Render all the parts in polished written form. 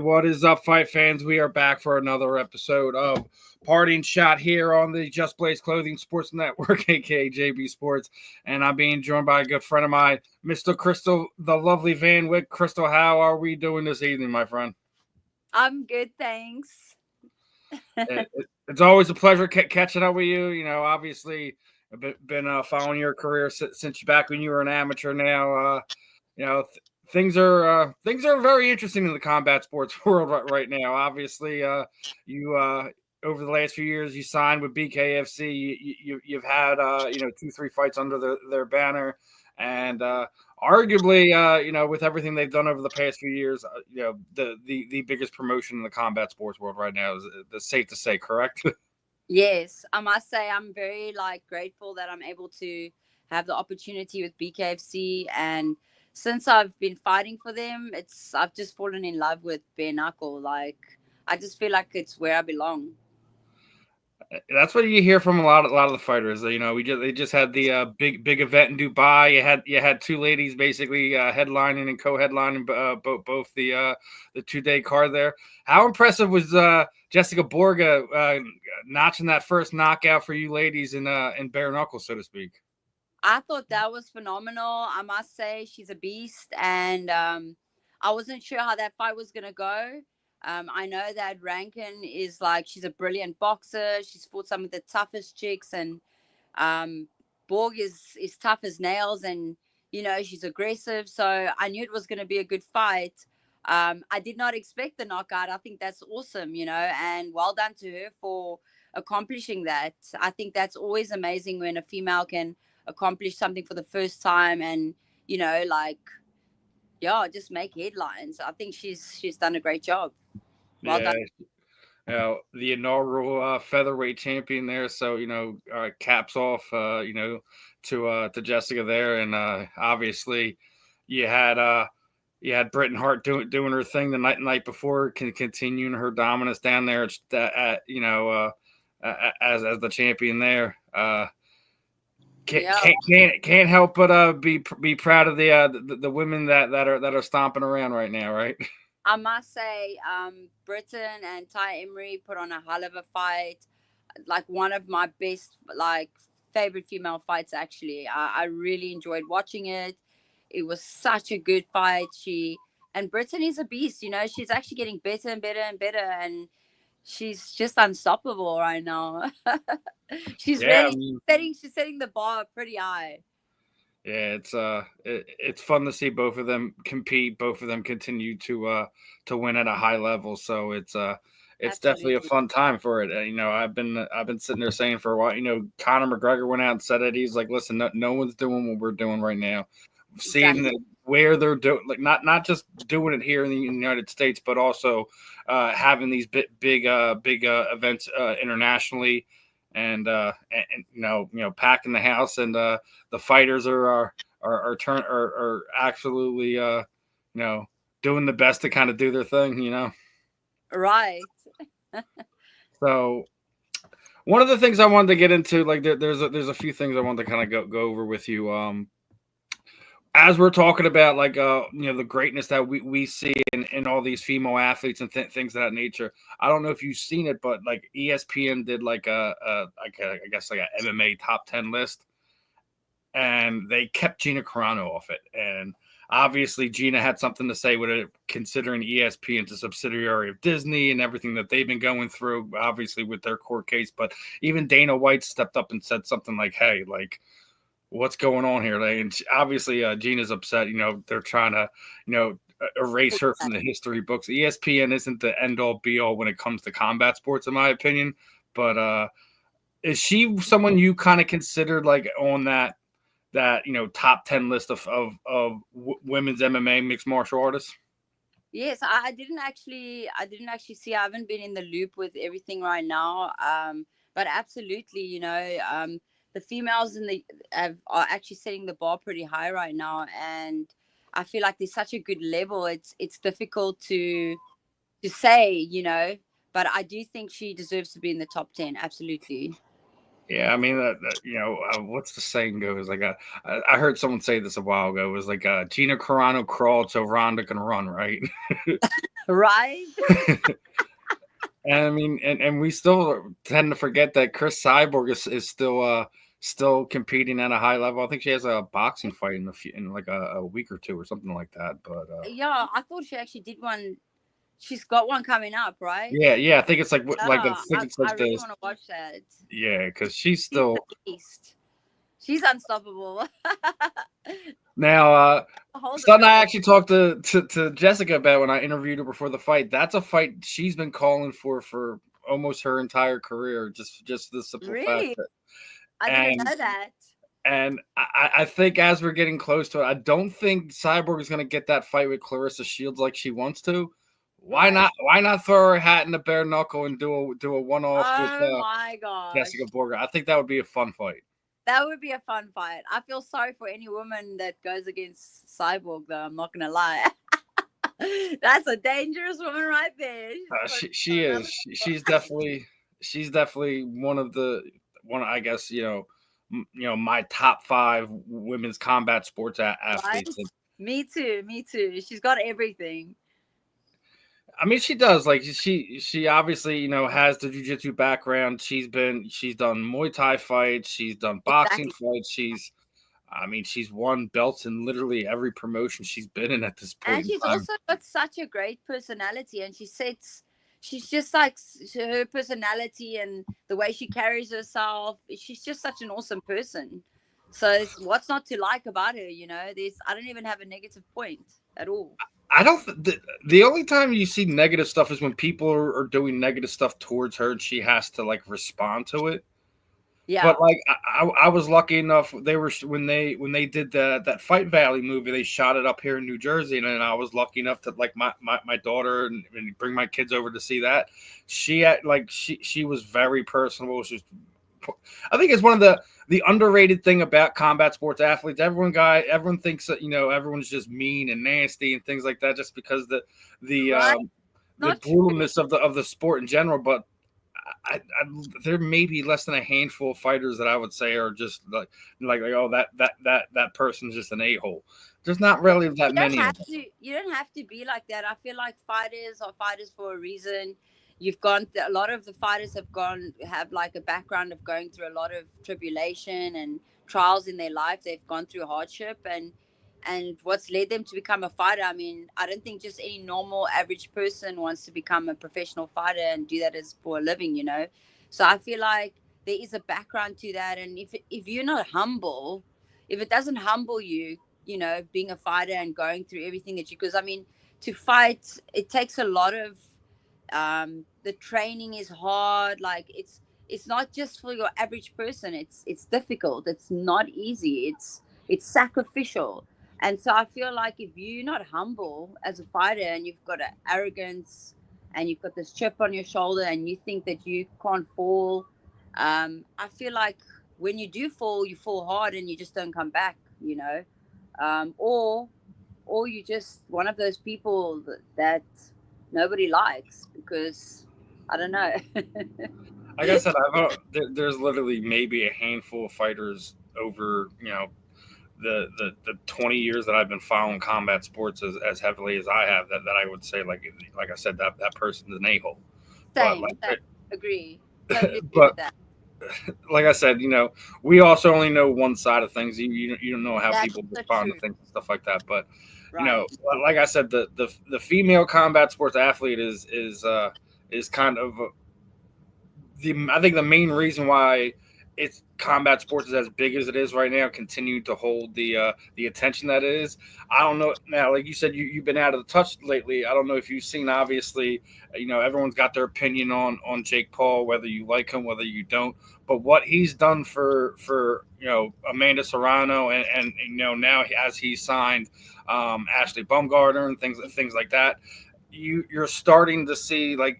what is up, fight fans? We are back for another episode of Parting Shot here on the Just Blaze Clothing Sports Network, aka JB Sports. And I'm being joined by a good friend of mine, Mr. Crystal, the lovely Van Wyck. Crystal, how are we doing this evening, my friend? I'm good, thanks. It's always a pleasure catching up with you. You know, obviously, I've been following your career since back when you were an amateur. Now, you know, things are very interesting in the combat sports world right now. Obviously, you over the last few years you signed with BKFC. You've had 2-3 fights under their banner, and arguably with everything they've done over the past few years, the biggest promotion in the combat sports world right now is safe to say, correct? Yes, I must say I'm very grateful that I'm able to have the opportunity with BKFC, and since I've been fighting for them, I've just fallen in love with bare knuckle. I just feel like it's where I belong. That's what you hear from a lot of the fighters. They just had the big event in Dubai. You had two ladies basically headlining and co-headlining both the 2-day card there. How impressive was Jessica Borga notching that first knockout for you ladies in bare knuckles, so to speak? I thought that was phenomenal. I must say she's a beast, and I wasn't sure how that fight was gonna go. I know that Rankin is she's a brilliant boxer. She's fought some of the toughest chicks, and Borg is tough as nails, and she's aggressive. So I knew it was going to be a good fight. I did not expect the knockout. I think that's awesome, and well done to her for accomplishing that. I think that's always amazing when a female can accomplish something for the first time, and yeah, just make headlines. I think she's done a great job. Well Yeah, done. the inaugural featherweight champion there. So caps off, to Jessica there, and obviously you had Britain Hart doing her thing the night before, continuing her dominance down there as the champion there. Can't help but be proud of the women that are stomping around right now, right? I must say, Britain and Ty Emery put on a hell of a fight. Like one of my best, favorite female fights. Actually, I really enjoyed watching it. It was such a good fight. And Britain is a beast. She's actually getting better and better and better, and she's just unstoppable right now. she's Yeah, I really mean, she's setting the bar pretty high. yeah, it's fun to see both of them compete. Both of them continue to win at a high level. So it's definitely a Absolutely. fun time for it. I've been sitting there saying for a while. Conor McGregor went out and said it. He's like, listen, no one's doing what we're doing right now. Seeing Exactly. where they're doing, like not just doing it here in the United States, but also having these big events internationally, and packing the house, and the fighters are absolutely doing the best to kind of do their thing. Right. So one of the things I wanted to get into, like there's a few things I wanted to kind of go over with you. As we're talking about the greatness that we see in all these female athletes and things of that nature. I don't know if you've seen it, but like ESPN did I guess like a MMA top 10 list, and they kept Gina Carano off it. And obviously Gina had something to say with it, considering ESPN's a subsidiary of Disney and everything that they've been going through, obviously with their court case. But even Dana White stepped up and said something like, hey, like, what's going on here? And obviously Gina's upset. They're trying to, erase her from the history books. ESPN isn't the end all be all when it comes to combat sports, in my opinion. But is she someone you kind of considered like on that top 10 list of women's MMA mixed martial artists? Yes, I didn't actually see. I haven't been in the loop with everything right now. But absolutely, the females are actually setting the bar pretty high right now, and I feel like there's such a good level. It's difficult to say, but I do think she deserves to be in the top 10. Absolutely. Yeah, I mean what's the saying goes? Like I heard someone say this a while ago. It was like Gina Carano crawled so Ronda can run, right? Right? And I mean, and we still tend to forget that Chris Cyborg is still competing at a high level. I think she has a boxing fight in like a week or two or something like that. But Yeah, I thought she actually did one. She's got one coming up, right? yeah, I think it's like I Yeah, think it's I like really this. want to watch that. Yeah, because she's She's still the beast. She's unstoppable. now. Hold the Something I belt. actually talked to Jessica about when I interviewed her before the fight. That's a fight she's been calling for almost her entire career. Just the simple fact Really? that I didn't and know that. and I think as we're getting close to it, I don't think Cyborg is going to get that fight with Clarissa Shields like she wants to. Why Right. not? Why not throw her hat in the bare knuckle and do a one off with Oh my gosh. Jessica Borger? I think that would be a fun fight. That would be a fun fight. I feel sorry for any woman that goes against Cyborg, though. I'm not going to lie. That's a dangerous woman right there. She is. She's definitely one. I guess my top five women's combat sports Right? athletes. Me too. Me too. She's got everything. I mean, she does. Like she obviously has the jiu-jitsu background. She's done Muay Thai fights. She's done boxing Exactly. fights. I mean, she's won belts in literally every promotion she's been in at this point And in she's time. also got such a great personality, and she's just like her personality and the way she carries herself. She's just such an awesome person. So what's not to like about her? I don't even have a negative point at all. I don't. The only time you see negative stuff is when people are doing negative stuff towards her, and she has to like respond to it. But Yeah. like I was lucky enough. They were when they did that Fight Valley movie. They shot it up here in New Jersey, and I was lucky enough to like my daughter and bring my kids over to see that. She was very personable. I think it's one of the underrated thing about combat sports athletes. Everyone thinks that everyone's just mean and nasty and things like that, just because the Right. um, the Not true. brutalness of the sport in general. But there may be less than a handful of fighters that I would say are just like oh that person's just an a-hole. There's not really that You don't many of have them. to. You don't have to be like that. I feel like fighters are fighters for a reason. You've gone. A lot of the fighters have like a background of going through a lot of tribulation and trials in their life. They've gone through hardship and what's led them to become a fighter. I mean, I don't think just any normal average person wants to become a professional fighter and do that as for a living. So I feel like there is a background to that, and if you're not humble, if it doesn't humble you, being a fighter and going through everything because I mean, to fight, it takes a lot of, the training is hard. Like it's not just for your average person. It's difficult. It's not easy. It's sacrificial. And so I feel like if you're not humble as a fighter and you've got an arrogance and you've got this chip on your shoulder and you think that you can't fall, I feel like when you do fall, you fall hard and you just don't come back. Or you just one of those people that nobody likes because I don't know. Like I said, there's literally maybe a handful of fighters over the 20 years that I've been following combat sports as heavily as I have that I would say like I said that person's an a-hole. But Same, agree, totally agree but with that. like I said, we also only know one side of things. You don't know how That's people so respond to true. things and stuff like that. But Right. like I said, the female combat sports athlete is kind of I think the main reason why it's combat sports is as big as it is right now, continue to hold the attention that it is. I don't know now, like you said, you've been out of the touch lately. I don't know if you've seen. Obviously, everyone's got their opinion on Jake Paul, whether you like him, whether you don't. But what he's done for Amanda Serrano and now as he's signed Ashley Bumgarner and things like that, you're starting to see like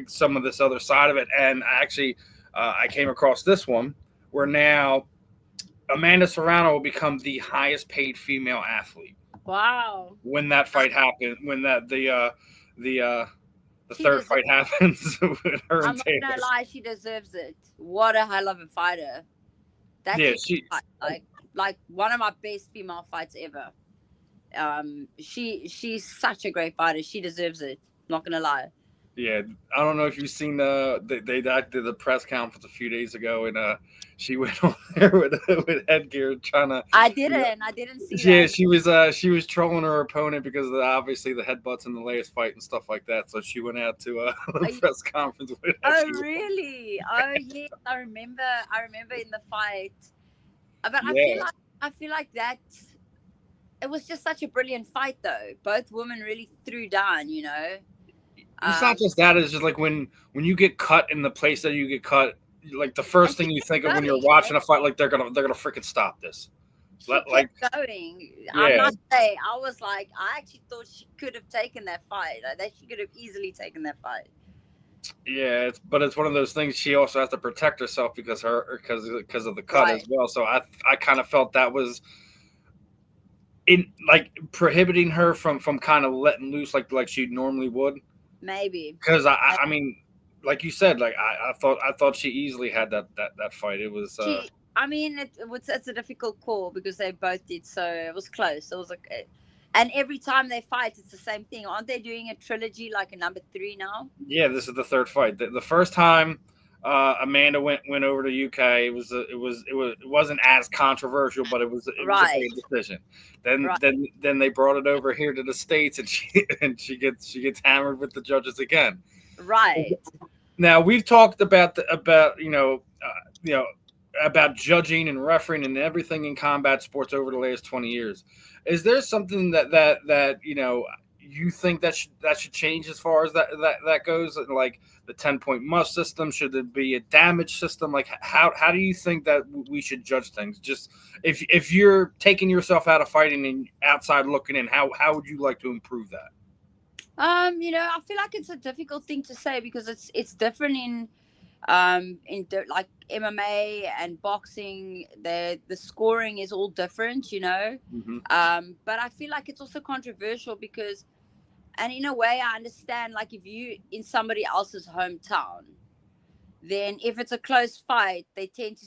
some of this other side of it. And actually, I came across this one where now Amanda Serrano will become the highest paid female athlete Wow. when that fight happens. When the She third deserves. fight happens with her I'm and not gonna Taylor. lie. She deserves it. What a hell of a fighter. That's Yeah, a good fight. Like one of my best female fights ever. She's such a great fighter. She deserves it. Not gonna lie. Yeah, I don't know if you've seen they did the press conference a few days ago, and she went on there with headgear trying to. I didn't see Yeah, that. she was trolling her opponent because of obviously the headbutts in the latest fight and stuff like that. So she went out to Are the you, press conference with oh headgear. really? Oh yes, I remember. I remember in the fight. But Yeah, I feel like that it was just such a brilliant fight though. Both women really threw down. it's not Um, just that. It's just like when you get cut in the place that you get cut, like the and first she thing you kept think of when you're going. watching a fight, like they're gonna freaking stop this. She Like kept going. I yeah, must say, I was like, I actually thought she could have taken that fight. That she could have easily taken that fight. yeah. But it's one of those things. She also has to protect herself because of the cut as Right. well. So I kind of felt that was in like prohibiting her from kind of letting loose like she normally would. Maybe. Because I, I mean, like you said, like I thought she easily had that fight. It was I mean, it's a difficult call because they both did so. It was close. It was like, and every time they fight, it's the same thing. Aren't they doing a trilogy like a number three now? yeah. This is the third fight. The first time Amanda went over to UK, it wasn't as controversial, but it was a Right. great decision. Then Right. then then they brought it over here to the states, and she gets hammered with the judges again. Right. Now we've talked about about judging and refereeing and everything in combat sports over the last 20 years. Is there something that you think that should change as far as that goes? Like the 10-point must system, should there be a damage system? Like how do you think that we should judge things? Just if you're taking yourself out of fighting and outside looking in, how would you like to improve that? I feel like it's a difficult thing to say because it's different like MMA and boxing. The scoring is all different. Hmm. But I feel like it's also controversial because, and in a way, I understand. Like if you in somebody else's hometown, then if it's a close fight, they tend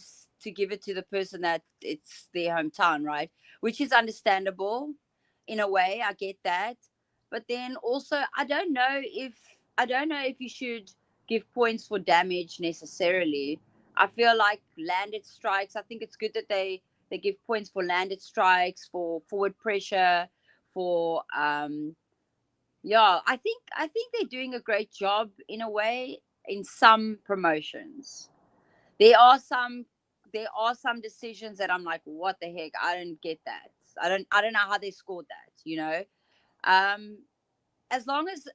to give it to the person that it's their hometown, right? Which is understandable in a way. I get that. But then also I don't know if you should give points for damage necessarily. I feel like landed strikes, I think it's good that they give points for landed strikes, for forward pressure, for yeah, I think they're doing a great job in a way in some promotions. There are some there are some decisions that I'm like, what the heck? I don't get that. I don't know how they scored that. Um as long as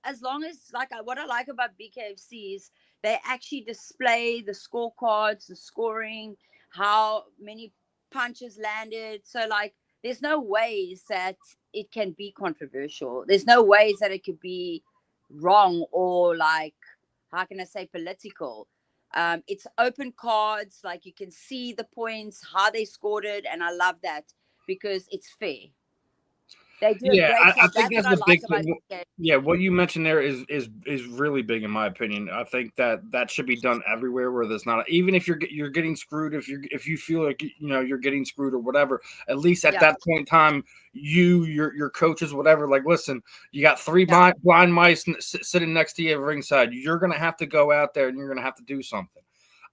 like what I like about BKFC is they actually display the scorecards, the scoring, how many punches landed. So like there's no ways that it can be controversial. There's no ways that it could be wrong or like how can I say political. It's open cards, like you can see the points, how they scored it, and I love that because it's fair. They do a Yeah, great I job. think That's what that's I the like big about thing. BKFC. Yeah, what you mentioned there is really big in my opinion. I think that should be done everywhere where there's not, even if you're getting screwed, if you feel like you're getting screwed or whatever. At least at Yeah, that point in time, your coaches, whatever, like, listen, you got three yeah. blind mice sitting next to you at ringside. You're gonna have to go out there and you're gonna have to do something.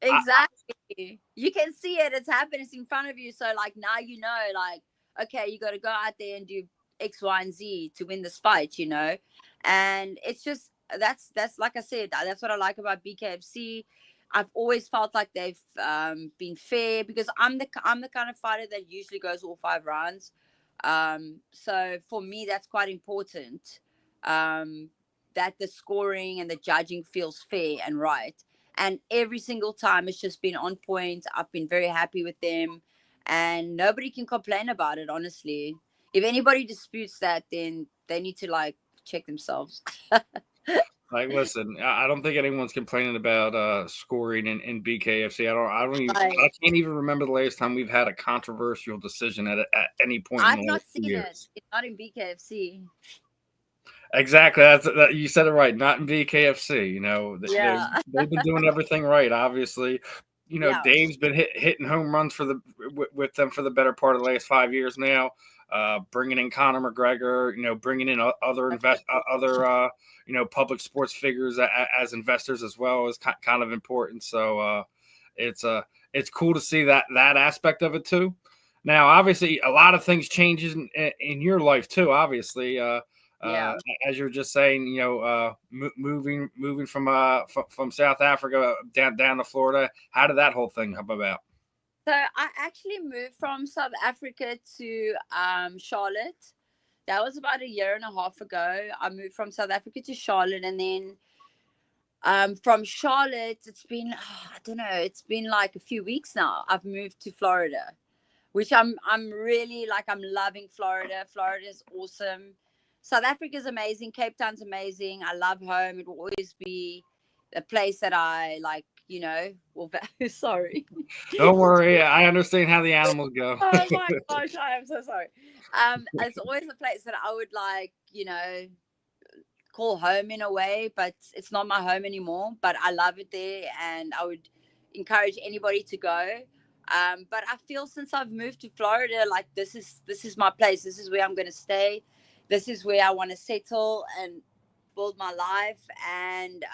Exactly. You can see it. It's happening. It's in front of you. So like now like, okay, you got to go out there and do X, Y, and Z to win this fight. And it's just that's like I said, that's what I like about BKFC. I've always felt like they've been fair because I'm the kind of fighter that usually goes all 5 rounds. So for me, that's quite important. Um, that the scoring and the judging feels fair and right, and every single time it's just been on point. I've been very happy with them, and nobody can complain about it, honestly. If anybody disputes that, then they need to like check themselves. Like, listen, I don't think anyone's complaining about scoring in BKFC. I Like, can't even remember the last time we've had a controversial decision at any point in I've the not last few seen it. years. It's not in BKFC. Exactly. You said it right. Not in BKFC. Yeah. They've been doing everything right. Obviously, Yeah. Dave's been hitting home runs with them for the better part of the last 5 years now. bringing in Conor McGregor, bringing in other public sports figures as investors as well is kind of important. So it's cool to see that aspect of it too. Now, obviously, a lot of things changes in your life too. Obviously, Yeah. as you're just saying, moving from South Africa down to Florida. How did that whole thing come about? So I actually moved from South Africa to Charlotte. That was about a year and a half ago. I moved from South Africa to Charlotte, and then from Charlotte, it's been I don't know, it's been like a few weeks now. I've moved to Florida, which I'm really like I'm loving Florida. Florida is awesome. South Africa is amazing. Cape Town's amazing. I love home. It will always be a place that I like. Well, sorry. Don't worry, I understand how the animals go. Oh my gosh, I am so sorry. It's always a place that I would like, call home in a way, but it's not my home anymore. But I love it there, and I would encourage anybody to go. But I feel since I've moved to Florida, like this is my place. This is where I'm going to stay. This is where I want to settle and build my life. And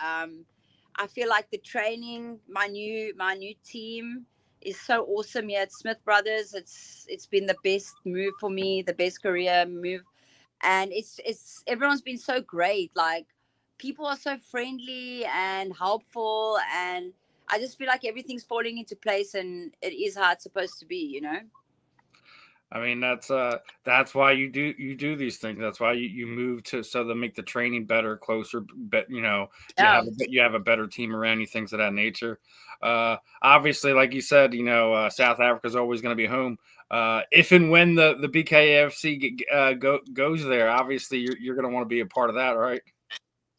I feel like the training, my new team is so awesome here at Smith Brothers. It's been the best move for me, the best career move, and it's everyone's been so great. Like people are so friendly and helpful, and I just feel like everything's falling into place, and it is how it's supposed to be. I mean, that's why you do these things. That's why you move to make the training better, closer. But Yeah. you have a better team around you, things of that nature. Obviously, like you said, South Africa is always going to be home. If and when the BKFC goes there, obviously you're going to want to be a part of that, right?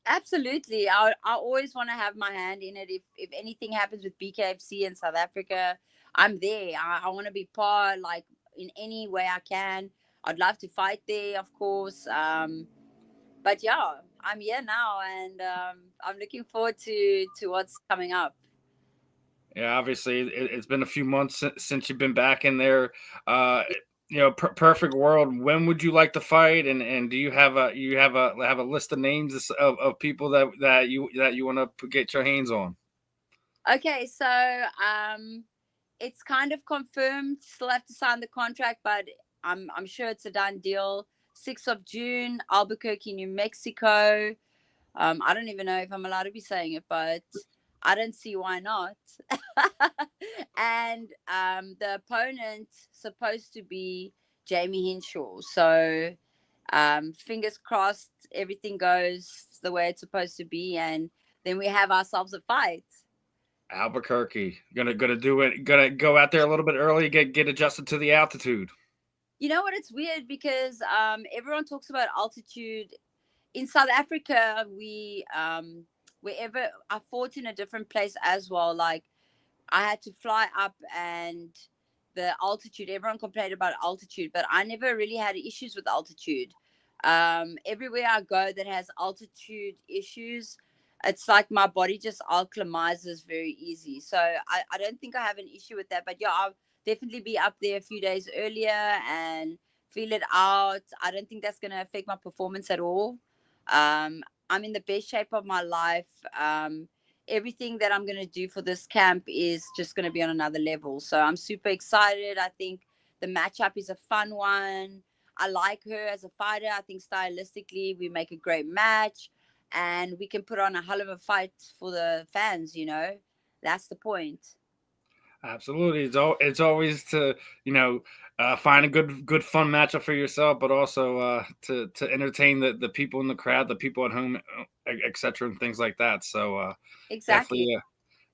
Absolutely. I always want to have my hand in it. If anything happens with BKFC in South Africa, I'm there. I want to be part, like in any way I can. I'd love to fight there, of course. But yeah, I'm here now, and I'm looking forward to what's coming up. Yeah, obviously it's been a few months since you've been back in there. Uh, perfect world. When would you like to fight? And do you have a list of names of people that you want to get your hands on? Okay, so it's kind of confirmed. Still have to sign the contract, but I'm sure it's a done deal. 6th of June, Albuquerque, New Mexico. I don't even know if I'm allowed to be saying it, but I don't see why not. And the opponent supposed to be Jamie Hinshaw. So fingers crossed, everything goes the way it's supposed to be, and then we have ourselves a fight. Albuquerque. Gonna do it. Gonna go out there a little bit early. Get adjusted to the altitude. You know what? It's weird because everyone talks about altitude in South Africa. We wherever I fought in a different place as well. Like I had to fly up, and the altitude. Everyone complained about altitude, but I never really had issues with altitude. Everywhere I go that has altitude issues, it's like my body just acclimatizes very easy. So I don't think I have an issue with that. But yeah, I'll definitely be up there a few days earlier and feel it out. I don't think that's going to affect my performance at all. I'm in the best shape of my life. Everything that I'm going to do for this camp is just going to be on another level. So I'm super excited. I think the matchup is a fun one. I like her as a fighter. I think stylistically we make a great match, and we can put on a hell of a fight for the fans. That's the point. Absolutely. It's always to find a good fun matchup for yourself, but also to entertain the people in the crowd, the people at home, etc. and things like that. So Exactly. definitely.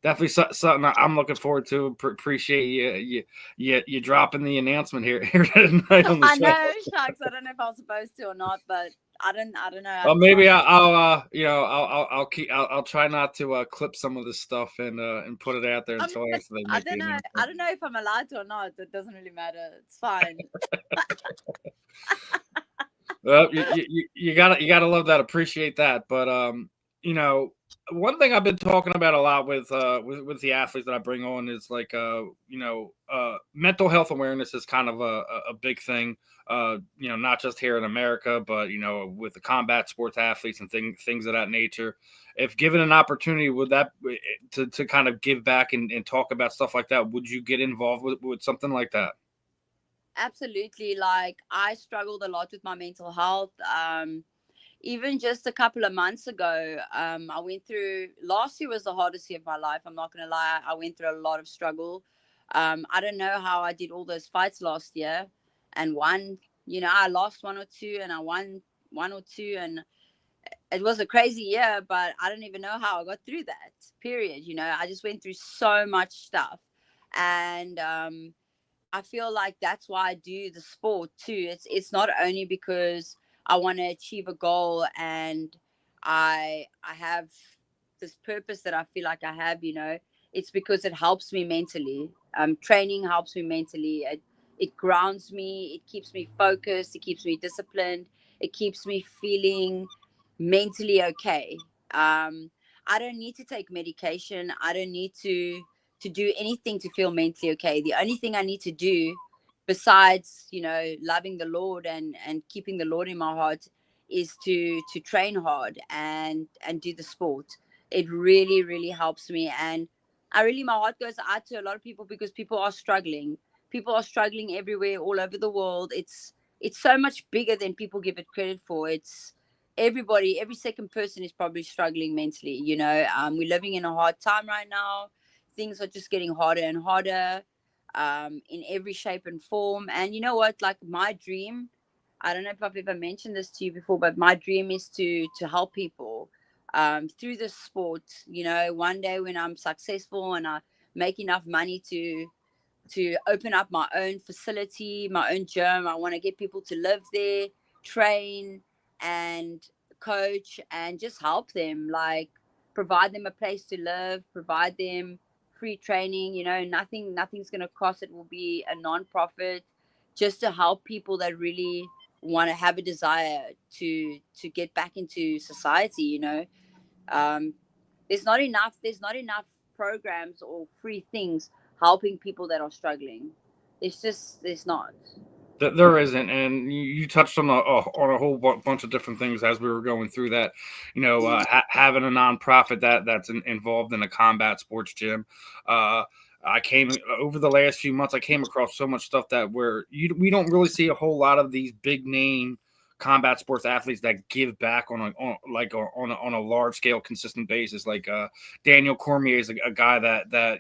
Definitely something I'm looking forward to. Appreciate you dropping the announcement here tonight on the I show. know, shucks. I don't know if I was supposed to or not, but I don't know. Well, I'm trying. maybe I'll keep I'll try not to clip some of this stuff and put it out there I mean, until after they I make the don't know. I announcement. don't know if I'm allowed to or not. It doesn't really matter. It's fine. Well, you gotta love that, appreciate that, but you know one thing I've been talking about a lot with the athletes that I bring on is like mental health awareness is kind of a big thing. Not just here in America, but with the combat sports athletes and things of that nature. If given an opportunity, would that to kind of give back and talk about stuff like that, would you get involved with something like that? Absolutely. Like, I struggled a lot with my mental health. Even just a couple of months ago, I went through, last year was the hardest year of my life. I'm not going to lie. I went through a lot of struggle. I don't know how I did all those fights last year and won. I lost one or two and I won one or two. And it was a crazy year, but I don't even know how I got through that period. I just went through so much stuff. And, I feel like that's why I do the sport too. It's not only because I want to achieve a goal and I have this purpose that I feel like I have, it's because it helps me mentally. Training helps me mentally. It grounds me, it keeps me focused, it keeps me disciplined, it keeps me feeling mentally okay. I don't need to take medication. I don't need to do anything to feel mentally okay. The only thing I need to do, besides loving the Lord and keeping the Lord in my heart, is to train hard and do the sport. It really, really helps me. And my heart goes out to a lot of people, because people are struggling everywhere, all over the world. It's so much bigger than people give it credit for. It's everybody, every second person is probably struggling mentally. We're living in a hard time right now. Things are just getting harder and harder, in every shape and form. And you know what? Like, my dream, I don't know if I've ever mentioned this to you before, but my dream is to help people, through the sport. One day when I'm successful and I make enough money to open up my own facility, my own gym. I want to get people to live there, train, and coach, and just help them. Like, provide them a place to live, provide them free training. Nothing's going to cost. It will be a non-profit, just to help people that really want to have a desire to get back into society. um, there's not enough programs or free things helping people that are struggling. There's not. There isn't, and you touched on a whole bunch of different things as we were going through that. Having a nonprofit that's involved in a combat sports gym. I came over the last few months. I came across so much stuff that we don't really see a whole lot of these big name combat sports athletes that give back on a large scale, consistent basis. Like Daniel Cormier is a guy that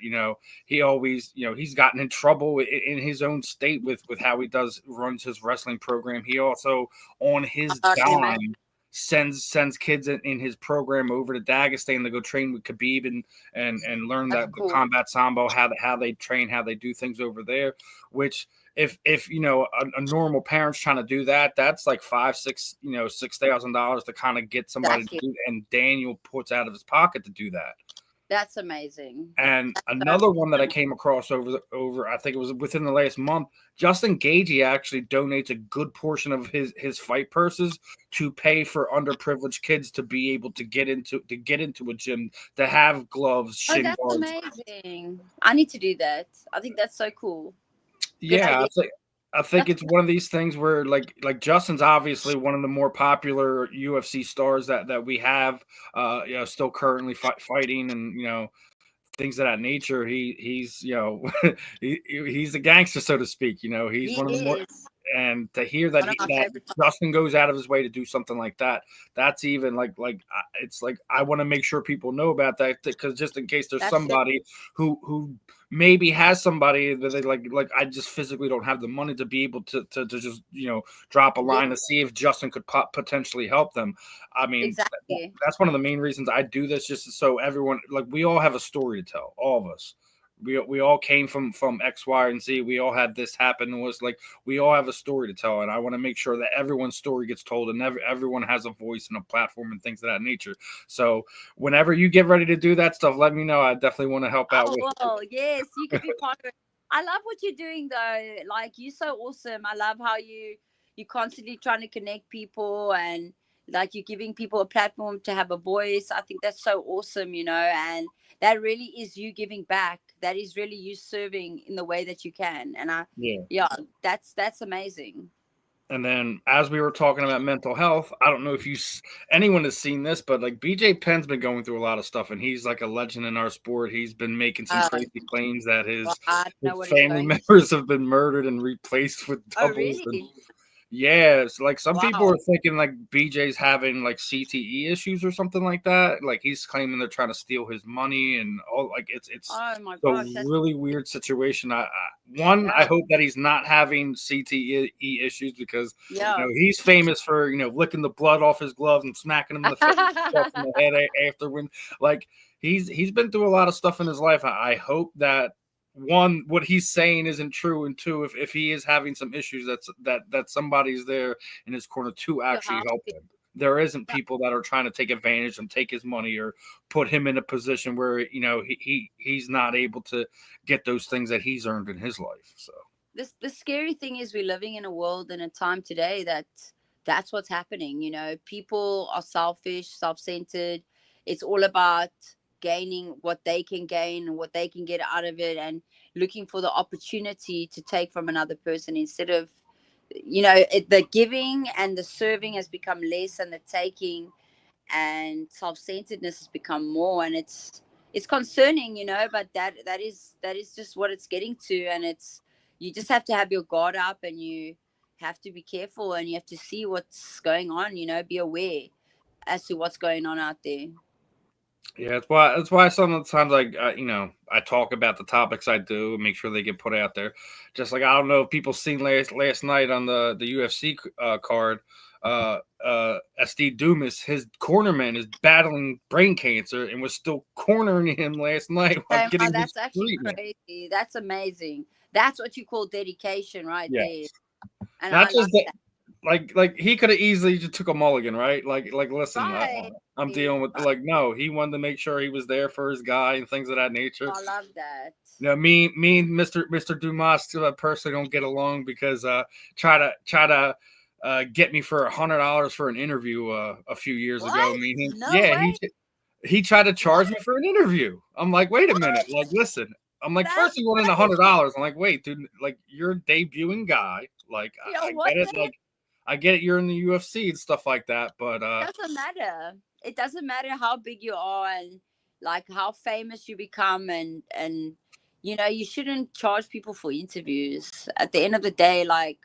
he always, he's gotten in trouble in his own state with how he runs his wrestling program. He also, on his I can imagine. dime, sends kids in his program over to Dagestan to go train with Khabib and learn That's that the cool. combat sambo, how they train, how they do things over there. Which, if a normal parent's trying to do that, that's like $6,000 to kind of get somebody to Exactly. do, and Daniel puts out of his pocket to do that. That's amazing. And So another one that I came across over I think it was within the last month, Justin Gagey actually donates a good portion of his fight purses to pay for underprivileged kids to be able to get into a gym, to have gloves, oh, shin that's guards. amazing. I need to do that. I think that's so cool. Good Yeah, idea. I think it's one of these things where like Justin's obviously one of the more popular UFC stars that we have, still currently fighting, and things of that nature. He's he's a gangster, so to speak. He's He one of the more. is And to hear that one of my that favorite. Justin goes out of his way to do something like that, that's even it's like I want to make sure people know about that, because just in case there's That's it. somebody who maybe has somebody that they like I just physically don't have the money to be able to just drop a Yeah, line to see if Justin could potentially help them. I mean, exactly. that's one of the main reasons I do this, just so everyone, like, we all have a story to tell, all of us. We all came from X, Y, and Z. We all had this happen to us. Like, we all have a story to tell, and I want to make sure that everyone's story gets told, and everyone has a voice and a platform and things of that nature. So whenever you get ready to do that stuff, let me know. I definitely want to help out Oh, with it. well, yes, you could be part of it. I love what you're doing though. Like, you're so awesome. I love how you constantly trying to connect people, and Like you're giving people a platform to have a voice. I think that's so awesome, and that really is you giving back. That is really you serving in the way that you can. And Yeah. yeah, that's amazing. And then, as we were talking about mental health, I don't know if anyone has seen this, but like BJ Penn's been going through a lot of stuff, and he's like a legend in our sport. He's been making some Uh, crazy claims that well, I don't know his what he's family going. members have been murdered and replaced with Oh, doubles. And really? yeah, it's like some people Wow. are thinking like BJ's having like CTE issues or something like that. Like he's claiming they're trying to steal his money and all. Like it's Oh my a gosh, that's really weird situation. I yeah, hope that he's not having CTE issues because yeah. he's famous for licking the blood off his gloves and smacking him in the face, stuff in the head after when like he's been through a lot of stuff in his life. I hope that one, what he's saying isn't true, and two, if he is having some issues, that somebody's there in his corner to You actually have help to. him. There isn't Yeah. people that are trying to take advantage and take his money or put him in a position where he's not able to get those things that he's earned in his life. So The scary thing is we're living in a world and a time today that's what's happening. People are selfish, self-centered. It's all about gaining what they can gain and what they can get out of it, and looking for the opportunity to take from another person instead of the giving and the serving has become less, and the taking and self-centeredness has become more, and it's concerning, but that is just what it's getting to. And it's you just have to have your guard up, and you have to be careful, and you have to see what's going on, be aware as to what's going on out there. yeah, that's why sometimes I talk about the topics I do and make sure they get put out there. Just like I don't know if people seen last night on the UFC card, SD Dumas, his cornerman is battling brain cancer and was still cornering him last night while Wow, getting his that's actually treatment. crazy. That's amazing. That's what you call dedication right Yeah, there. And not I love just that. that. Like he could have easily just took a mulligan, right? Like listen, Right. I'm dealing with like no, he wanted to make sure he was there for his guy and things of that nature. I love that. Me and Mr. Dumas still personally don't get along because try to get me for $100 for an interview a few years ago. What? Me and him, No yeah, way. he tried to charge What? me for an interview. I'm like, wait a minute, What? like listen. I'm like, first That's he wanted crazy. $100. I'm like, wait, dude, like you're a debuting guy. Like Yo, I what get it, the heck? like I get it, you're in the UFC and stuff like that, but Doesn't matter. It doesn't matter how big you are and like how famous you become, and you shouldn't charge people for interviews. At the end of the day, like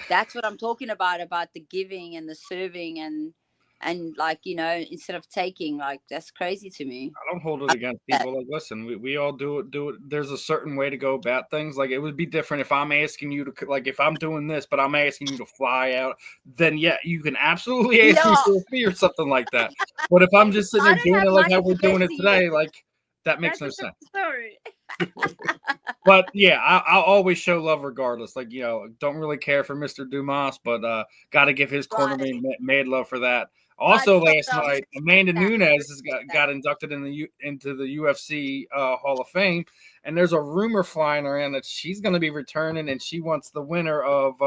that's what I'm talking about the giving and the serving, and like instead of taking, like that's crazy to me. I don't hold it I against that. people. Like, listen, we all do it. There's a certain way to go about things. Like, it would be different if I'm asking you to, like, if I'm doing this, but I'm asking you to fly out, then yeah, you can absolutely ask me Yeah, for a fee or something like that. But if I'm just sitting I there don't doing have it like money how to we're pay doing it to you. today, like, that makes That's no a sense. different story. But yeah, I'll always show love regardless. Like, don't really care for Mr. Dumas, but got to give his cornerman Right. mad love for that. Right. Also, So last I night, respect Amanda that. Nunes has Respect that. got inducted into the UFC Hall of Fame, and there's a rumor flying around that she's going to be returning, and she wants the winner of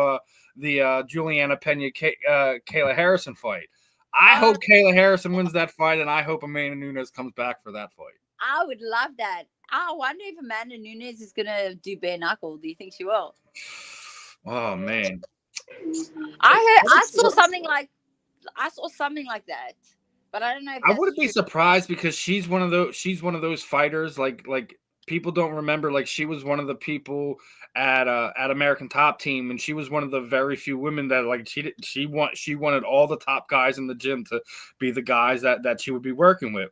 the Juliana Pena Kayla Harrison fight. I Oh, hope Kayla Harrison wins that fight, and I hope Amanda Nunes comes back for that fight. I would love that. I wonder if Amanda Nunes is gonna do bare knuckle. Do you think she will? Oh man, I saw something like that, but I don't know if I that's wouldn't be true. surprised because she's one of those fighters like people don't remember, like she was one of the people at American Top Team, and she was one of the very few women that like she wanted all the top guys in the gym to be the guys that she would be working with.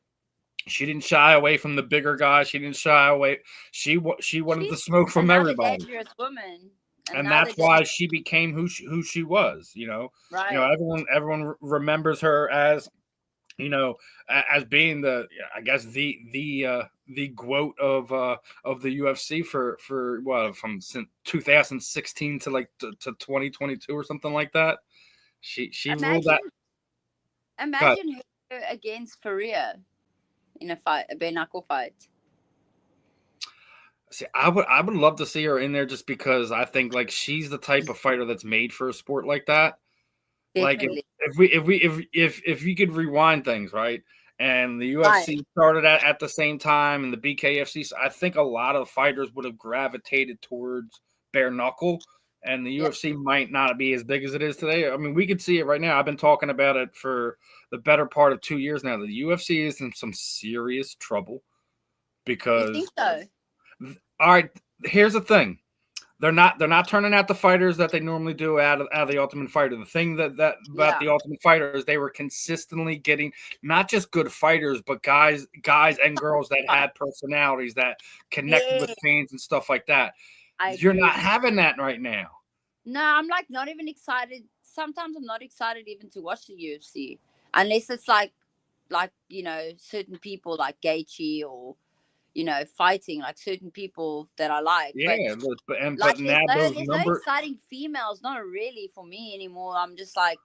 She didn't shy away from the bigger guys. She didn't shy away. She wanted the She's smoke from another everybody, dangerous woman. and Another that's dangerous, why she became who she was. right? Everyone remembers her as as being I guess the goat of the UFC for what from since 2016 to like to 2022 or something like that. She ruled that. Imagine, God, imagine her against Faria in a fight, a bare knuckle fight. see, I would love to see her in there just because I think like she's the type of fighter that's made for a sport like that. Like Definitely. if you could rewind things, right? And the Right. UFC started at the same time, and the BKFC, I think a lot of fighters would have gravitated towards bare knuckle, and the Yeah. UFC might not be as big as it is today. I mean, we could see it right now. I've been talking about it for the better part of 2 years now. The UFC is in some serious trouble You think because, so? all right, here's the thing. They're not turning out the fighters that they normally do out of the Ultimate Fighter. The thing that about Yeah. the Ultimate Fighter is they were consistently getting not just good fighters, but guys and girls that had personalities that connected with Yeah, fans and stuff like that. I You're agree. not having that right now. No, I'm like not even excited. Sometimes I'm not excited even to watch the UFC unless it's like certain people like Gaethje or fighting like certain people that I like. But Yeah, but like now those there's no number exciting females, not really for me anymore. I'm just like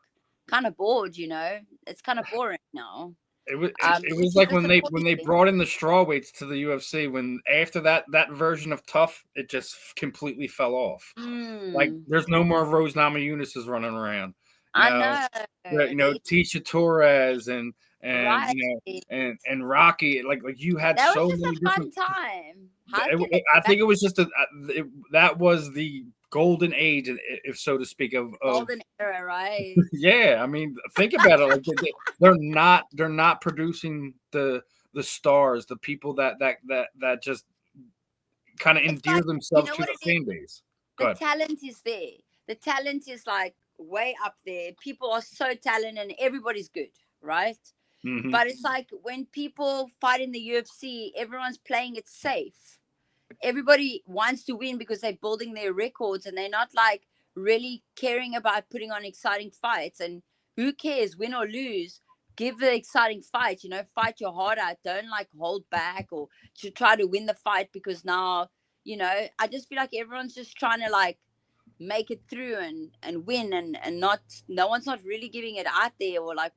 kind of bored. It's kind of boring now. it was Which is like when they disappointing. brought in the straw weights to the UFC. When after that version of tough, it just completely fell off. Like Mm, there's no more Rose Namajunas running around. You I know, know. Tisha Torres and Right. and Rocky. Like you had That was so just a many fun different. time. How can they I go back think it was just that was the golden age, if so to speak, to of golden era, right? yeah. I mean, think about it. Like they're not producing the stars, the people that just kind of It's endear like, themselves to what the it is? fan base. The Good. talent is there. The talent is like way up there. People are so talented and everybody's good, right? Hmm. But it's like when people fight in the UFC, everyone's playing it safe. Everybody wants to win because they're building their records and they're not like really caring about putting on exciting fights. And who cares, win or lose? Give the exciting fight, fight your heart out. Don't like hold back or to try to win the fight because now, I just feel like everyone's just trying to like make it through and win and not no one's not really giving it out there or like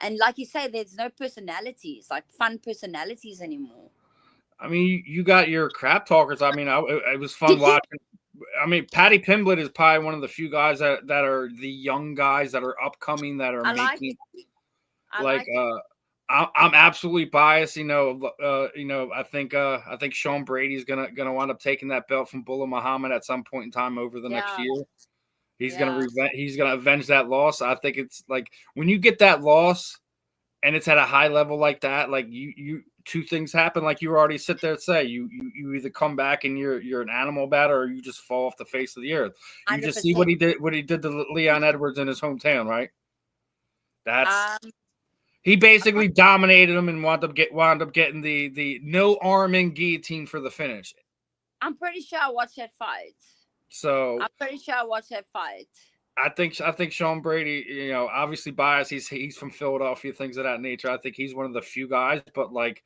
and like you say, there's no personalities, like fun personalities anymore. I mean, you got your crap talkers. I mean, it was fun watching. I mean, Patty Pimblett is probably one of the few guys that are the young guys that are upcoming that are I like making it. I like like it. I'm absolutely biased. I think Sean Brady's gonna wind up taking that belt from Bullah Muhammad at some point in time over the next Yeah, year. yeah. He's gonna avenge that loss. I think it's like when you get that loss and it's at a high level like that, like you two things happen. Like you already sit there and say you either come back and you're an animal batter or you just fall off the face of the earth. You just see 100%. what he did to Leon Edwards in his hometown, right? That's um he basically dominated him and wound up getting the no arm and guillotine for the finish. I'm pretty sure I watched that fight. So I'm pretty sure I watched that fight. I think Sean Brady, obviously biased. He's from Philadelphia, things of that nature. I think he's one of the few guys, but like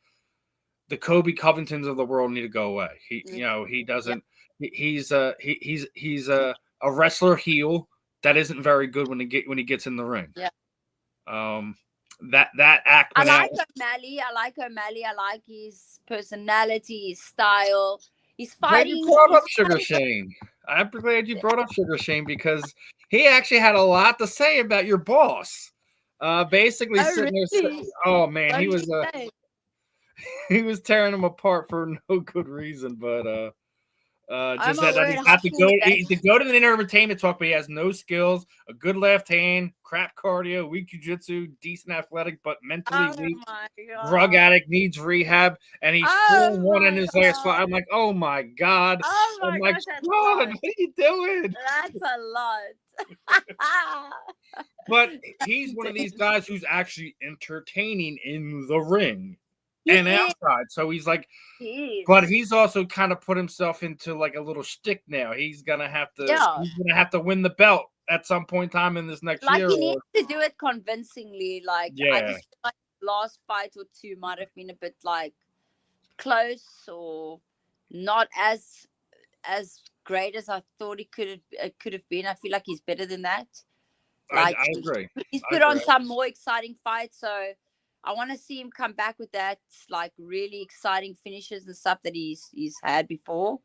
the Kobe Covingtons of the world need to go away. He Yeah, doesn't. He's a wrestler heel that isn't very good when he gets in the ring. yeah. Um, that act I went out. like O'Malley. I like O'Malley. I like his personality, his style. He's Glad you fighting. brought up He's Sugar fighting. Shane. I'm glad you brought up Sugar Shane because he actually had a lot to say about your boss. Basically Oh, sitting there. really? Oh man, What he did was he say? he was tearing him apart for no good reason, but Oh just my that word! he's How got to cool go is that? to go to the entertainment talk, but he has no skills, a good left hand, crap cardio, weak jiu-jitsu, decent athletic, but mentally Oh weak, my drug god! addict, needs rehab, and he's Oh 4-1 in my his last fight. god! I'm like, oh my god. Oh I'm my like, gosh, that's a God, what lot. are you doing? That's a lot. But he's That's one of these intense. guys who's actually entertaining in the ring He and is. outside. So he's like, He but is. he's also kind of put himself into like a little shtick now. Yeah. He's gonna have to win the belt at some point in time in this next Like year. he needs Or to do it convincingly. Like I yeah, just feel like the last fight or two might have been a bit like close or not as great as I thought it could have been. I feel like he's better than that. Like I agree. he's I put on agree. some more exciting fights, so I want to see him come back with that like really exciting finishes and stuff that he's had before.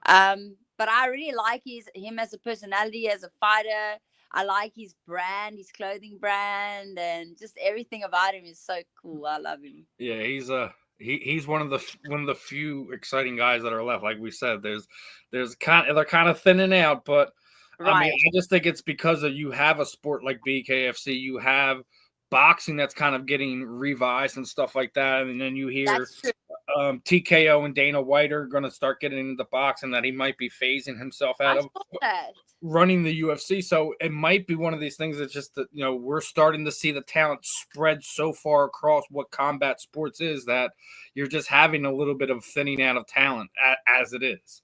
But I really like him as a personality, as a fighter. I like his brand, his clothing brand, and just everything about him is so cool. I love him. Yeah, he's one of the few exciting guys that are left. Like we said, they're kind of thinning out, but I mean, Right. I just think it's because of you have a sport like BKFC, you have boxing that's kind of getting revised and stuff like that, and then you hear That's true. TKO and Dana White are going to start getting into boxing that he might be phasing himself out I of saw that. running the UFC. So it might be one of these things that's just that, we're starting to see the talent spread so far across what combat sports is that you're just having a little bit of thinning out of talent as it is.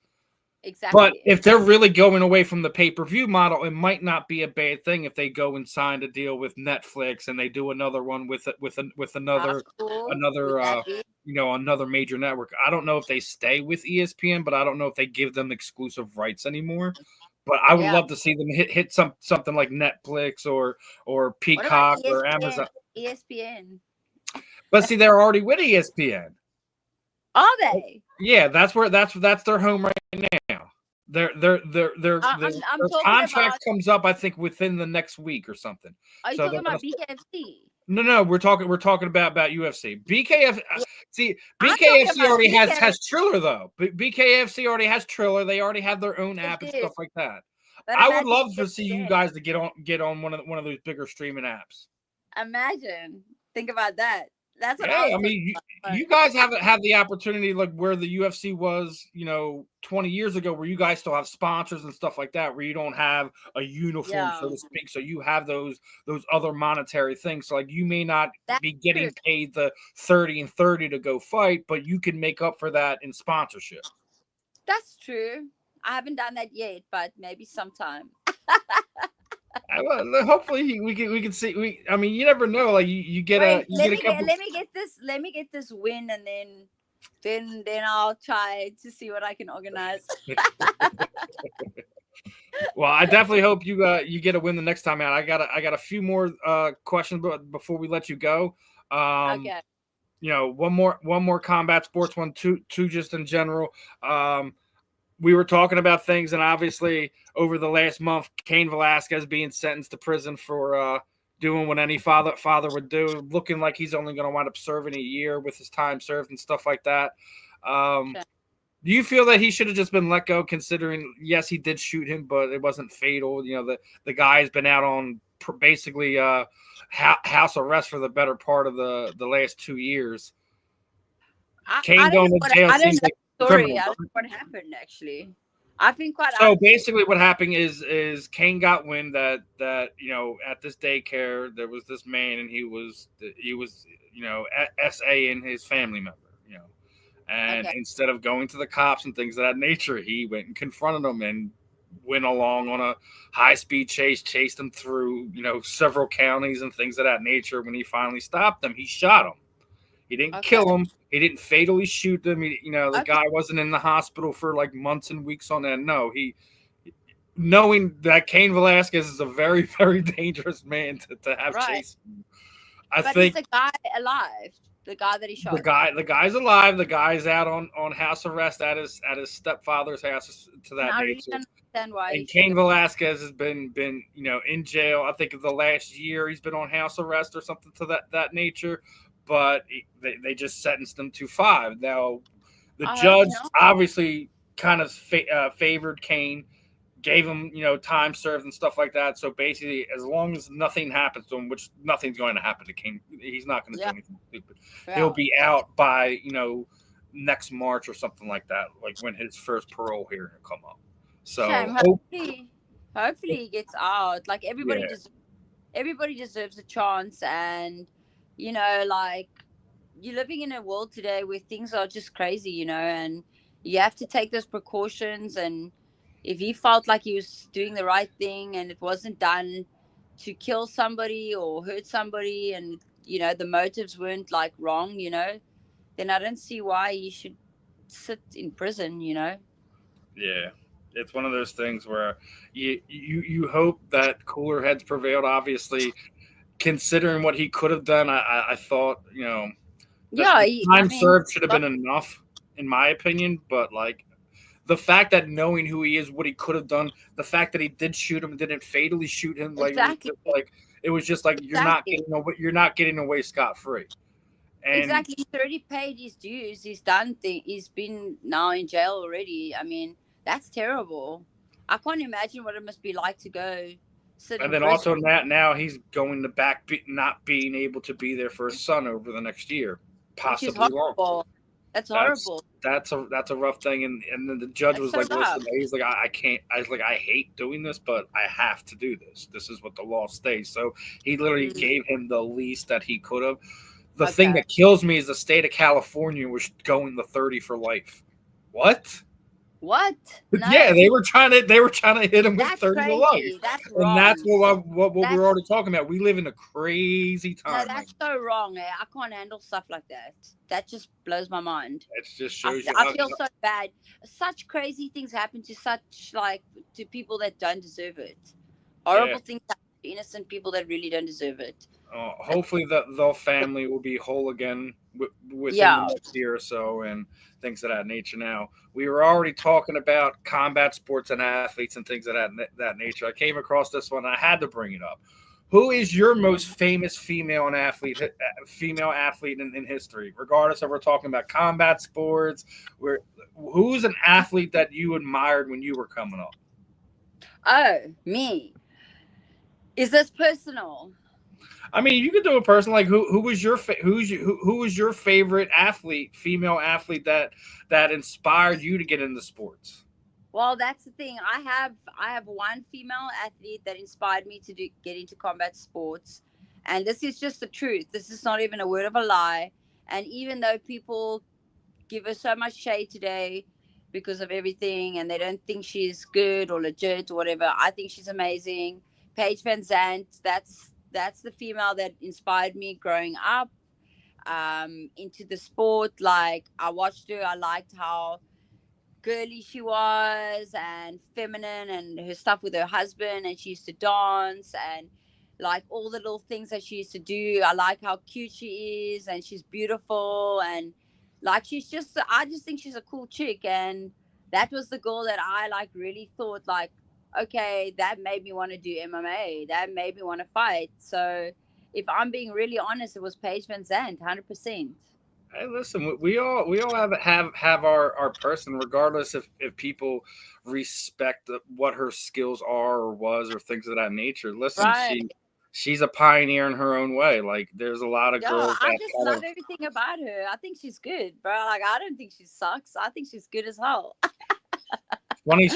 But Exactly. if they're really going away from the pay-per-view model, it might not be a bad thing if they go and sign a deal with Netflix and they do another one with How another cool would another that be? another major network. I don't know if they stay with ESPN, but I don't know if they give them exclusive rights anymore. But I would Yeah. love to see them hit something like Netflix or What about Peacock or ESPN? Amazon. ESPN. But see, they're already with ESPN. Are they? Yeah, that's their home right now. Their I'm talking contract about. comes up, I think, within the next week or something. Are you So talking they're gonna. about BKFC? No, we're talking about UFC. Yeah, See, I'm talking BKFC about already has BKFC. Triller though. BKFC already has Triller. They already have their own They app and do. stuff like that. But I would imagine love to see you ESPN. guys to get on one of those bigger streaming apps. Imagine. Think about that. That's what I Yeah, was I talking mean, about. you guys haven't had the opportunity like where the UFC was, 20 years ago, where you guys still have sponsors and stuff like that, where you don't have a uniform, so Yeah, to speak. So you have those other monetary things. So like you may not that's be true. getting paid the 30 and 30 to go fight, but you can make up for that in sponsorship. That's true. I haven't done that yet, but maybe sometime. Hopefully we can see. I mean, you never know. Like you get Wait, a couple. let me get this win, and then I'll try to see what I can organize. Well, I definitely hope you get a win the next time out. I got a few more questions, but before we let you go, Okay. one more combat sports one, two just in general. We were talking about things, and obviously over the last month, Cain Velasquez being sentenced to prison for doing what any father would do, looking like he's only going to wind up serving a year with his time served and stuff like that. Um, Okay. do you feel that he should have just been let go, considering, yes, he did shoot him, but it wasn't fatal? The guy has been out on basically house arrest for the better part of the last 2 years. I Cain don't know going to what jail I don't seems know like the a story. criminal. I don't know what happened actually. I've been quite So out. basically, what happened is Cain got wind that at this daycare there was this man, and he was SA in his family member, and Okay. instead of going to the cops and things of that nature, he went and confronted them and went along on a high speed chase, chased him through several counties and things of that nature. When he finally stopped them, he shot him. He didn't Okay. kill him. He didn't fatally shoot them. The Okay. guy wasn't in the hospital for like months and weeks on end. No, knowing that Cain Velasquez is a very, very dangerous man to have Right. chasing. I But is think the guy alive? The guy that he the shot. guy's alive. The guy's out on house arrest at his stepfather's house to And that I really nature. don't understand why he And should Cain go. Velasquez has been in jail. I think the last year he's been on house arrest or something to that nature. But they just sentenced him to 5. Now the I hope judge not. obviously kind of favored Cain, gave him time served and stuff like that. So basically, as long as nothing happens to him, which nothing's going to happen to Cain, he's not going to do Yeah. anything stupid. He'll Yeah. be out by next March or something like that, like when his first parole hearing will come up. So Shame. hope, Hopefully he gets out. Like yeah, everybody deserves a chance, and like you're living in a world today where things are just crazy, and you have to take those precautions. And if he felt like he was doing the right thing and it wasn't done to kill somebody or hurt somebody, and the motives weren't like wrong, then I don't see why he should sit in prison. yeah. It's one of those things where you hope that cooler heads prevailed. Obviously, considering what he could have done, I thought the Yeah, I time mean, served should have been enough, in my opinion. But like the fact that knowing who he is, what he could have done, the fact that he did shoot him, didn't fatally shoot him, like Exactly. it was just like Exactly. you're not getting away scot free. And Exactly. He's already paid his dues. He's done thing. He's been now in jail already. I mean, that's terrible. I can't imagine what it must be like to go sit and in then also prison, that now he's going to not being able to be there for his son over the next year, which is possibly longer. horrible. That's That's horrible. that's a rough thing. And then the judge That's was so like, listen, rough. he's like, I can't. I was like, I hate doing this, but I have to do this. This is what the law states. So he literally Mm, gave him the least that he could have. The thing okay. that kills me is the state of California was going the 30 for life. What? What? Yeah, No. they were trying to hit him with That's 30 to life. crazy. That's And that's wrong. what we were That's already talking about. We live in a crazy no, time right that's now. so wrong. I can't handle stuff like that. That just blows my mind. It just I, shows you I how. feel so bad. Such crazy things happen to such like to people that don't deserve it. Yeah. Horrible things happen to innocent people that really don't deserve it. Hopefully the family will be whole again within the Yeah. next year or so, and things of that nature. Now we were already talking about combat sports and athletes and things of that nature. I came across this one. I had to bring it up. Who is your most famous female athlete in history, regardless if we're talking about combat sports? Who's an athlete that you admired when you were coming up? Oh, me. Is this personal? I mean, you could do a person like who was your who was your favorite athlete, female athlete that inspired you to get into sports? Well, that's the thing. I have one female athlete that inspired me to get into combat sports, and this is just the truth. This is not even a word of a lie. And even though people give her so much shade today because of everything, and they don't think she's good or legit or whatever, I think she's amazing. Paige Van Zandt. That's the female that inspired me growing up into the sport. Like I watched her. I liked how girly she was and feminine and her stuff with her husband, and she used to dance and like all the little things that she used to do. I like how cute she is and she's beautiful, and like she's just, I just think she's a cool chick. And that was the girl that I like really thought like, okay, that made me want to do MMA, that made me want to fight. So if I'm being really honest, it was Paige Van Zandt, 100%. Hey, listen, we all have our person, regardless if people respect what her skills are or was or things of that nature. Listen, Right. she's a pioneer in her own way. Like there's a lot of Yeah, girls I that just kind love of everything about her. I think she's good, bro. Like, I don't think she sucks. I think she's good as hell.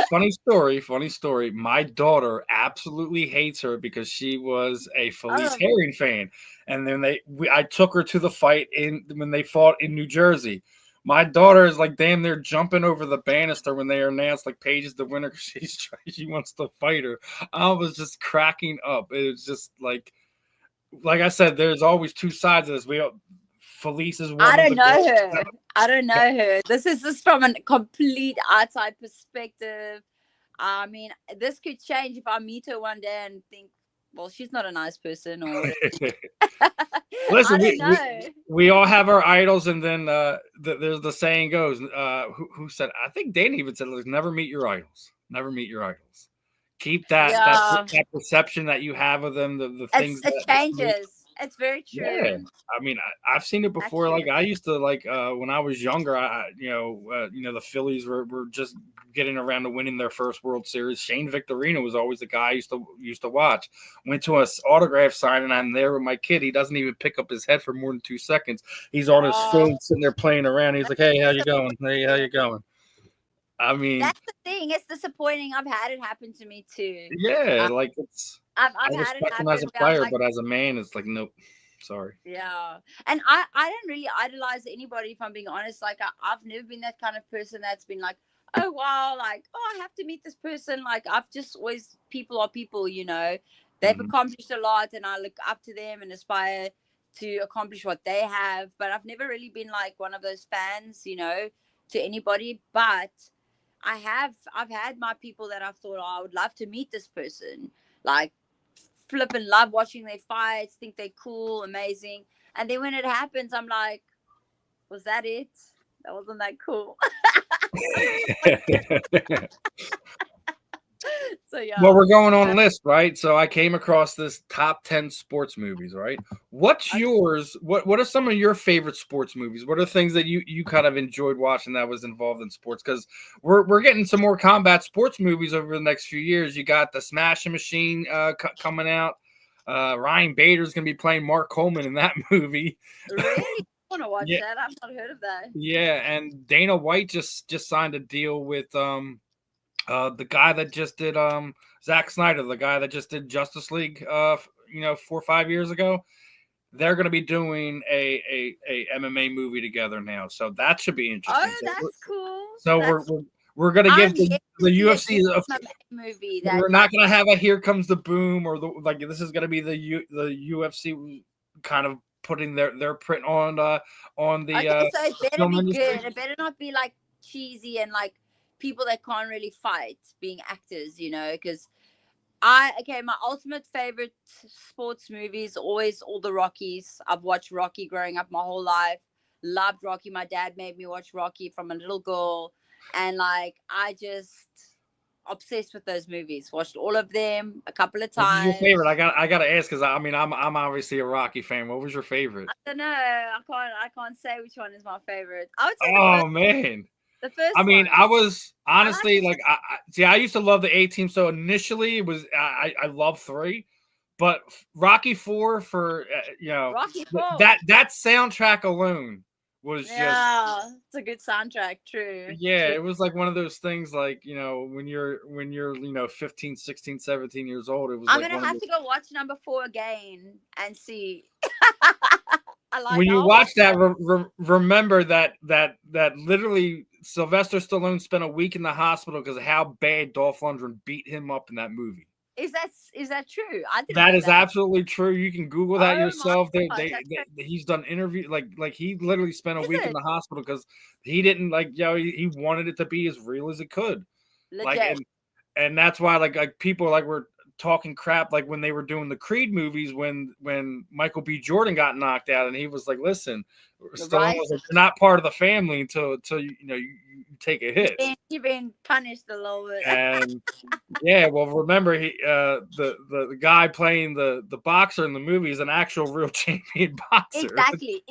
funny story. My daughter absolutely hates her because she was a Felice Oh, Herring fan, and then I took her to the fight in when they fought in New Jersey. My daughter is like damn near jumping over the banister when they announced like Paige is the winner because she wants to fight her. I was just cracking up. It was just like I said, there's always two sides of this. Felice is I one of don't the know girls. her. I don't know her. This is just from a complete outside perspective. I mean, this could change if I meet her one day and think, well, she's not a nice person or whatever. I Listen, don't know. we all have our idols, and then there's the saying goes, who said? I think Danny even said, "Like, never meet your idols. Never meet your idols. Keep Yeah, that perception that you have of them, the things it that changes. It's very yeah, true. I mean, I've seen it That's before. true. Like I used to like when I was younger. The Phillies were just getting around to winning their first World Series. Shane Victorino was always the guy I used to watch. Went to a autograph signing. I'm there with my kid. He doesn't even pick up his head for more than 2 seconds. He's on his Oh, phone, sitting there playing around. He's like, "Hey, how you going? Hey, how you going?" I mean, that's the thing. It's disappointing. I've had it happen to me too. yeah, Uh, like it's. I've I had it respect him as happen a where I'm player, like, but as a man, it's like, nope. Sorry. yeah. And I don't really idolize anybody, if I'm being honest. Like, I've never been that kind of person that's been like, oh, wow, like, oh, I have to meet this person. Like, I've just always, people are people, you know. They've Mhm. accomplished a lot, and I look up to them and aspire to accomplish what they have. But I've never really been like one of those fans, you know, to anybody. But I've had my people that I've thought, oh, I would love to meet this person. Like, flip and love watching their fights, think they're cool, amazing. And then when it happens, I'm like, was that it? That wasn't that cool. So Well, yeah. we're going on a list, right? So I came across this top 10 sports movies, right? What's Okay. yours? What are some of your favorite sports movies? What are things that you kind of enjoyed watching that was involved in sports? Because we're getting some more combat sports movies over the next few years. You got the Smashing Machine coming out. Ryan Bader's going to be playing Mark Coleman in that movie. Really? I want to watch Yeah, that. I've not heard of that. yeah, and Dana White just signed a deal with the guy that just did Zack Snyder, the guy that just did Justice League 4 or 5 years ago. They're going to be doing a MMA movie together now, so that should be interesting. Oh, that's cool. So That's we're going to give I'm yet to the see a UFC good a, MMA movie that we're not like going to have a Here Comes the Boom or the like. This is going to be the UFC kind of putting their print on the okay, so it better film be industry. good. It better not be like cheesy and like people that can't really fight being actors, because my ultimate favorite sports movies always all the Rockies. I've watched Rocky growing up my whole life. Loved Rocky. My dad made me watch Rocky from a little girl, and like I just obsessed with those movies. Watched all of them a couple of What was your times. favorite? I got to ask because I mean I'm obviously a Rocky fan. What was your favorite? I don't know. I can't say which one is my favorite. I would say the Oh first man. the I first mean, one. I was I like honestly the like first see. I used to love the A Team, so initially it was I love three, but Rocky Four for Rocky Four. that soundtrack alone was just Yeah, it's a good soundtrack. True. yeah. True. It was like one of those things like when you're 15, 16, 17 years old. It was I'm like gonna one of have those to go watch number 4 again and see. when you I'll watch watch that, that. remember that literally Sylvester Stallone spent a week in the hospital because of how bad Dolph Lundgren beat him up in that movie. Is that true? I didn't That know is that. absolutely true. You can Google that Oh my yourself. gosh, that's crazy. He's done interview like he literally spent a Is week in it the hospital because he didn't he wanted it to be as real as it could. Like legit? and that's why like people like were talking crap like when they were doing the Creed movies when Michael B. Jordan got knocked out and he was like, listen, Stallone Right? was like, you're not part of the family until you take a hit. You've been punished a little bit. And yeah, well, remember he the guy playing the boxer in the movie is an actual real champion boxer. Exactly.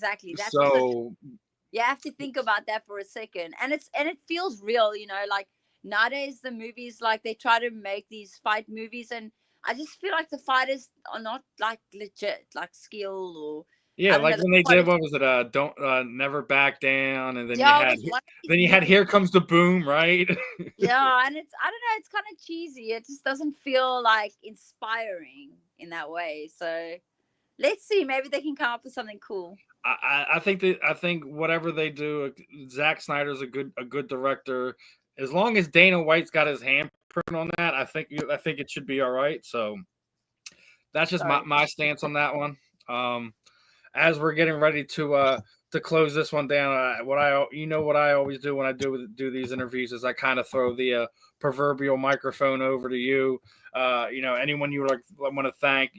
That's also So you have to think about that for a second, and it feels real. Like nowadays the movies like they try to make these fight movies, and I just feel like the fighters are not like legit, like skill or yeah, I don't like know the when they did quality. what was it? Don't never back down, and Yeah, it was one of these then you had movies. Here Comes the Boom, right? Yeah, and it's I don't know, it's kind of cheesy. It just doesn't feel like inspiring in that way. So let's see, maybe they can come up with something cool. I think whatever they do, Zack Snyder's a good director. As long as Dana White's got his handprint on that, I think it should be all right. So that's just Sorry. my stance on that one. As we're getting ready to close this one down, what I always do when I do these interviews is I kind of throw the proverbial microphone over to you. Anyone you like want to thank,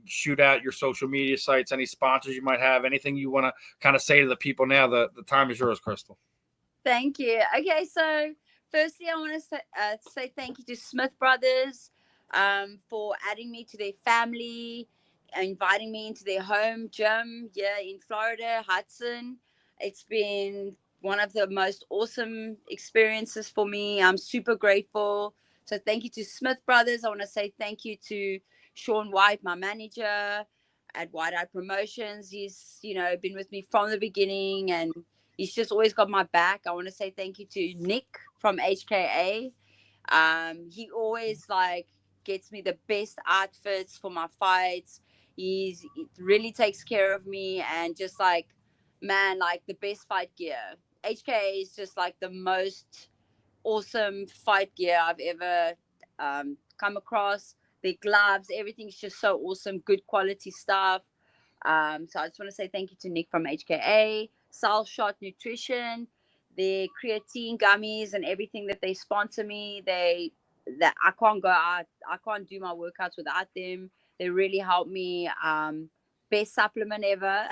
shoot out your social media sites, any sponsors you might have, anything you want to kind of say to the people now. The time is yours, Crystal. Thank you. Okay, so firstly, I want to say thank you to Smith Brothers for adding me to their family, inviting me into their home gym here in Florida, Hudson. It's been one of the most awesome experiences for me. I'm super grateful. So thank you to Smith Brothers. I want to say thank you to Sean White, my manager at White Eye Promotions. He's, been with me from the beginning and he's just always got my back. I want to say thank you to Nick from HKA. He always like gets me the best outfits for my fights. He really takes care of me and just like man, like the best fight gear. HKA is just like the most awesome fight gear I've ever come across. The gloves, everything's just so awesome, good quality stuff. So I just want to say thank you to Nick from HKA, Sal Shot Nutrition, the creatine gummies and everything that they sponsor me. That I can't go out, I can't do my workouts without them. They really help me best supplement ever.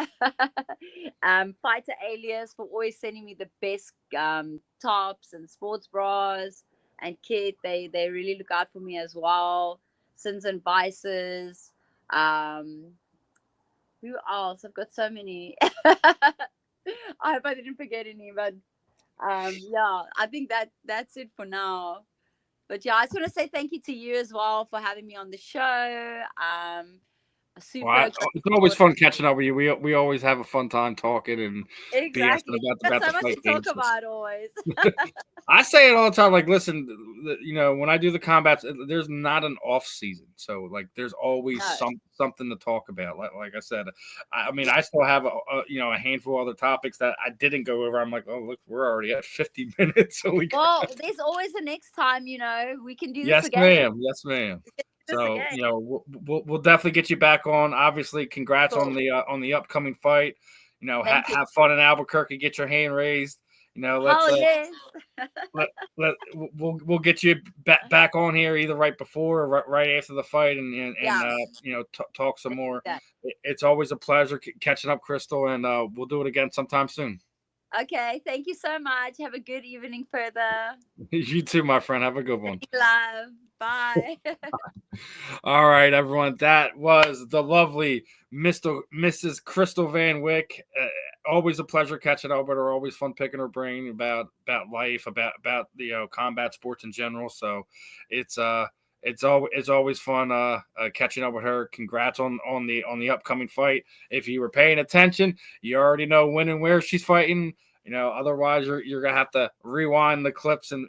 Fighter Alias for always sending me the best tops and sports bras and kit. They really look out for me as well. Sins and Vices. Who else? I've got so many. I hope I didn't forget any, but yeah, I think that's it for now. But yeah, I just want to say thank you to you as well for having me on the show. Super. It's always fun catching up with you. We always have a fun time talking and Exactly. BSing There's about so the much fight to games. talk about always. I say it all the time. Like, listen, when I do the combats, there's not an off season, so like, there's always something to talk about. Like I said, I mean, I still have a handful of other topics that I didn't go over. I'm like, oh look, we're already at 50 minutes. So there's always the next time. We can do this yes, again. ma'am. Yes, ma'am. So we'll definitely get you back on. Obviously, congrats on the upcoming fight. Have fun in Albuquerque. Get your hand raised. Let's yes. we'll get you back on here either right before or right after the fight and talk some more. It's always a pleasure catching up, Crystal, and we'll do it again sometime soon. Okay, thank you so much. Have a good evening further. You too, my friend. Have a good one. Love. Bye. All right, everyone. That was the lovely Mrs. Crystal Van Wyck. Always a pleasure catching up with her. Always fun picking her brain about life, about combat sports in general. So it's always fun catching up with her. Congrats on the upcoming fight. If you were paying attention, you already know when and where she's fighting. Otherwise you're gonna have to rewind the clips and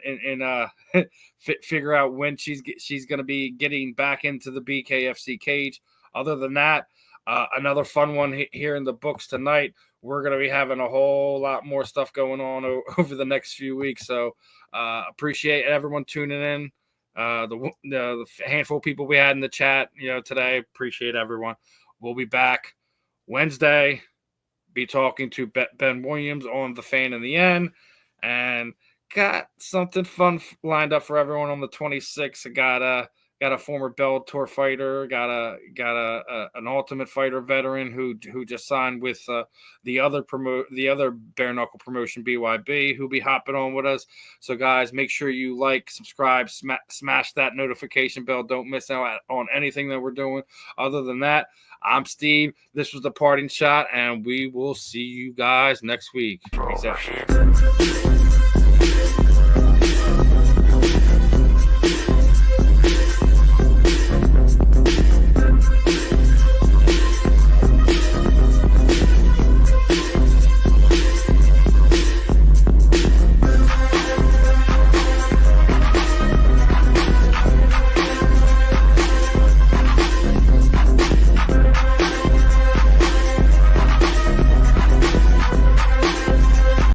figure out when she's gonna be getting back into the BKFC cage. Other than that, another fun one here in the books tonight. We're gonna be having a whole lot more stuff going on over the next few weeks. So appreciate everyone tuning in. The handful of people we had in the chat, today. Appreciate everyone. We'll be back Wednesday. Be talking to Ben Williams on The Fan in the End, and got something fun lined up for everyone on the 26th. I got a former Bellator fighter, got an Ultimate Fighter veteran who just signed with the other bare knuckle promotion, BYB, who'll be hopping on with us. So guys, make sure you like, subscribe, smash that notification bell. Don't miss out on anything that we're doing. Other than that, I'm Steve. This was the parting shot, and we will see you guys next week. Peace out.